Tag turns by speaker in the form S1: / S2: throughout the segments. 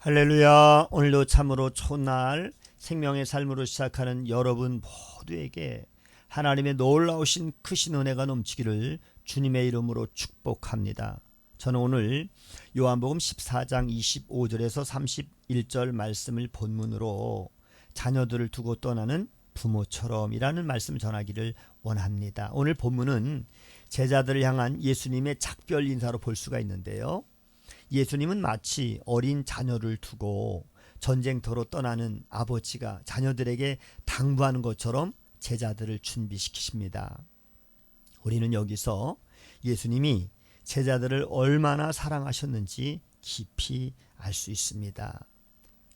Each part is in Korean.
S1: 할렐루야. 오늘도 참으로 좋은 생명의 삶으로 시작하는 여러분 모두에게 하나님의 놀라우신 크신 은혜가 넘치기를 주님의 이름으로 축복합니다. 저는 오늘 요한복음 14장 25절에서 31절 말씀을 본문으로 자녀들을 두고 떠나는 부모처럼이라는 말씀을 전하기를 원합니다. 오늘 본문은 제자들을 향한 예수님의 작별 인사로 볼 수가 있는데요. 예수님은 마치 어린 자녀를 두고 전쟁터로 떠나는 아버지가 자녀들에게 당부하는 것처럼 제자들을 준비시키십니다. 우리는 여기서 예수님이 제자들을 얼마나 사랑하셨는지 깊이 알 수 있습니다.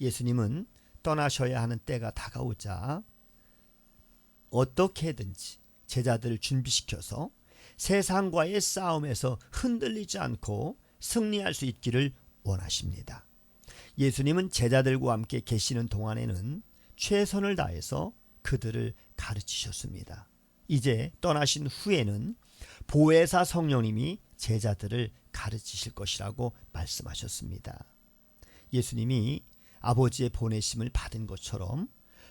S1: 예수님은 떠나셔야 하는 때가 다가오자 어떻게든지 제자들을 준비시켜서 세상과의 싸움에서 흔들리지 않고 승리할 수 있기를 원하십니다. 예수님은 제자들과 함께 계시는 동안에는 최선을 다해서 그들을 가르치셨습니다. 이제 떠나신 후에는 보혜사 성령님이 제자들을 가르치실 것이라고 말씀하셨습니다. 예수님이 아버지의 보내심을 받은 것처럼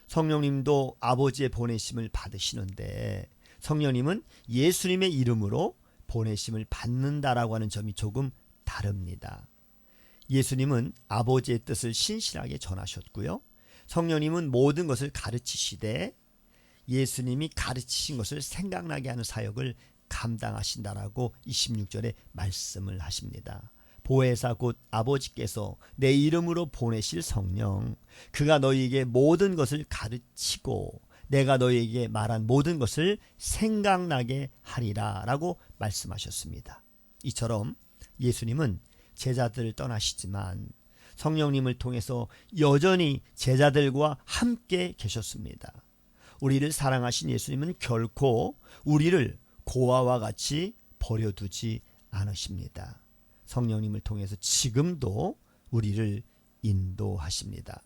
S1: 성령님도 아버지의 보내심을 받으시는데 성령님은 예수님의 이름으로 보내심을 받는다라고 하는 점이 조금 다릅니다. 예수님은 아버지의 뜻을 신실하게 전하셨고요. 성령님은 모든 것을 가르치시되 예수님이 가르치신 것을 생각나게 하는 사역을 감당하신다라고 26절에 말씀을 하십니다. 보혜사 곧 아버지께서 내 이름으로 보내실 성령, 그가 너희에게 모든 것을 가르치고 내가 너희에게 말한 모든 것을 생각나게 하리라 라고 말씀하셨습니다. 이처럼 예수님은 제자들을 떠나시지만 성령님을 통해서 여전히 제자들과 함께 계셨습니다. 우리를 사랑하신 예수님은 결코 우리를 고아와 같이 버려두지 않으십니다. 성령님을 통해서 지금도 우리를 인도하십니다.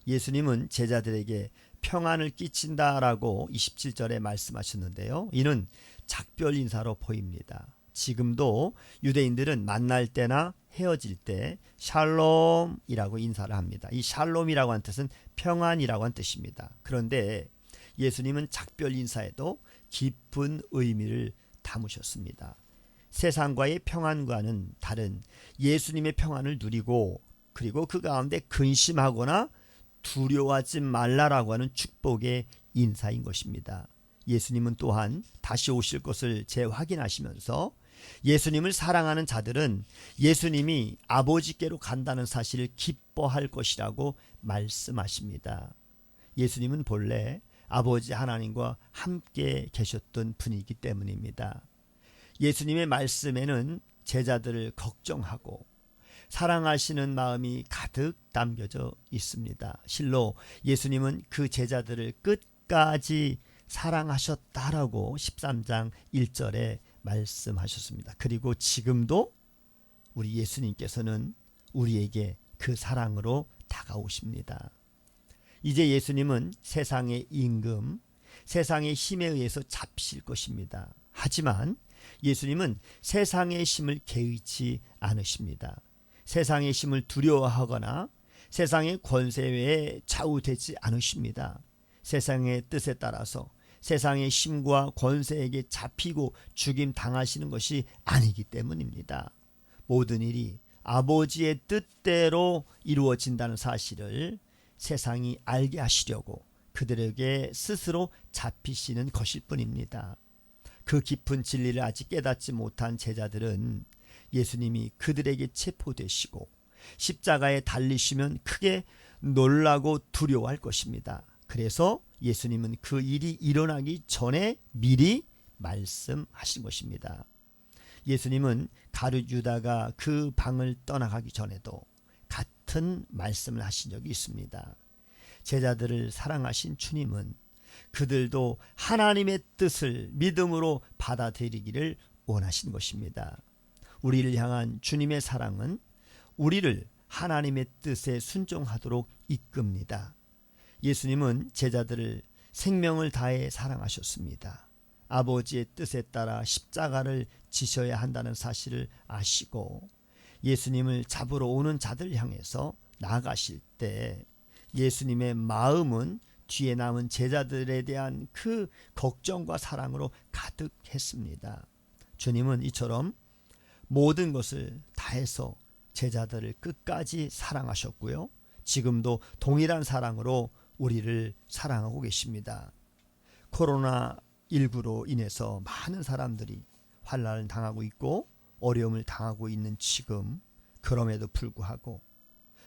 S1: 예수님은 제자들에게 평안을 끼친다라고 27절에 말씀하셨는데요. 이는 작별 인사로 보입니다. 지금도 유대인들은 만날 때나 헤어질 때 샬롬이라고 인사를 합니다. 이 샬롬이라고 하는 뜻은 평안이라고 하는 뜻입니다. 그런데 예수님은 작별 인사에도 깊은 의미를 담으셨습니다. 세상과의 평안과는 다른 예수님의 평안을 누리고 그리고 그 가운데 근심하거나 두려워하지 말라라고 하는 축복의 인사인 것입니다. 예수님은 또한 다시 오실 것을 재확인하시면서 예수님을 사랑하는 자들은 예수님이 아버지께로 간다는 사실을 기뻐할 것이라고 말씀하십니다. 예수님은 본래 아버지 하나님과 함께 계셨던 분이기 때문입니다. 예수님의 말씀에는 제자들을 걱정하고 사랑하시는 마음이 가득 담겨져 있습니다. 실로 예수님은 그 제자들을 끝까지 사랑하셨다라고 13장 1절에 말씀하셨습니다. 그리고 지금도 우리 예수님께서는 우리에게 그 사랑으로 다가오십니다. 이제 예수님은 세상의 임금, 세상의 힘에 의해서 잡히실 것입니다. 하지만 예수님은 세상의 힘을 개의치 않으십니다. 세상의 힘을 두려워하거나 세상의 권세에 좌우되지 않으십니다. 세상의 뜻에 따라서 세상의 힘과 권세에게 잡히고 죽임 당하시는 것이 아니기 때문입니다. 모든 일이 아버지의 뜻대로 이루어진다는 사실을 세상이 알게 하시려고 그들에게 스스로 잡히시는 것일 뿐입니다. 그 깊은 진리를 아직 깨닫지 못한 제자들은 예수님이 그들에게 체포되시고 십자가에 달리시면 크게 놀라고 두려워할 것입니다. 그래서 예수님은 그 일이 일어나기 전에 미리 말씀하신 것입니다. 예수님은 가룟 유다가 그 방을 떠나가기 전에도 같은 말씀을 하신 적이 있습니다. 제자들을 사랑하신 주님은 그들도 하나님의 뜻을 믿음으로 받아들이기를 원하신 것입니다. 우리를 향한 주님의 사랑은 우리를 하나님의 뜻에 순종하도록 이끕니다. 예수님은 제자들을 생명을 다해 사랑하셨습니다. 아버지의 뜻에 따라 십자가를 지셔야 한다는 사실을 아시고 예수님을 잡으러 오는 자들 향해서 나아가실 때 예수님의 마음은 뒤에 남은 제자들에 대한 그 걱정과 사랑으로 가득했습니다. 주님은 이처럼 모든 것을 다해서 제자들을 끝까지 사랑하셨고요. 지금도 동일한 사랑으로 우리를 사랑하고 계십니다. 코로나19로 인해서 많은 사람들이 환난을 당하고 있고 어려움을 당하고 있는 지금, 그럼에도 불구하고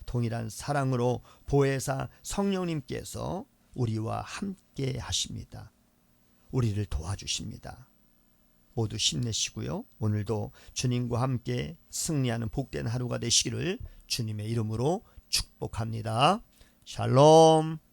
S1: 동일한 사랑으로 보혜사 성령님께서 우리와 함께 하십니다. 우리를 도와주십니다. 모두 힘내시고요. 오늘도 주님과 함께 승리하는 복된 하루가 되시기를 주님의 이름으로 축복합니다. 샬롬.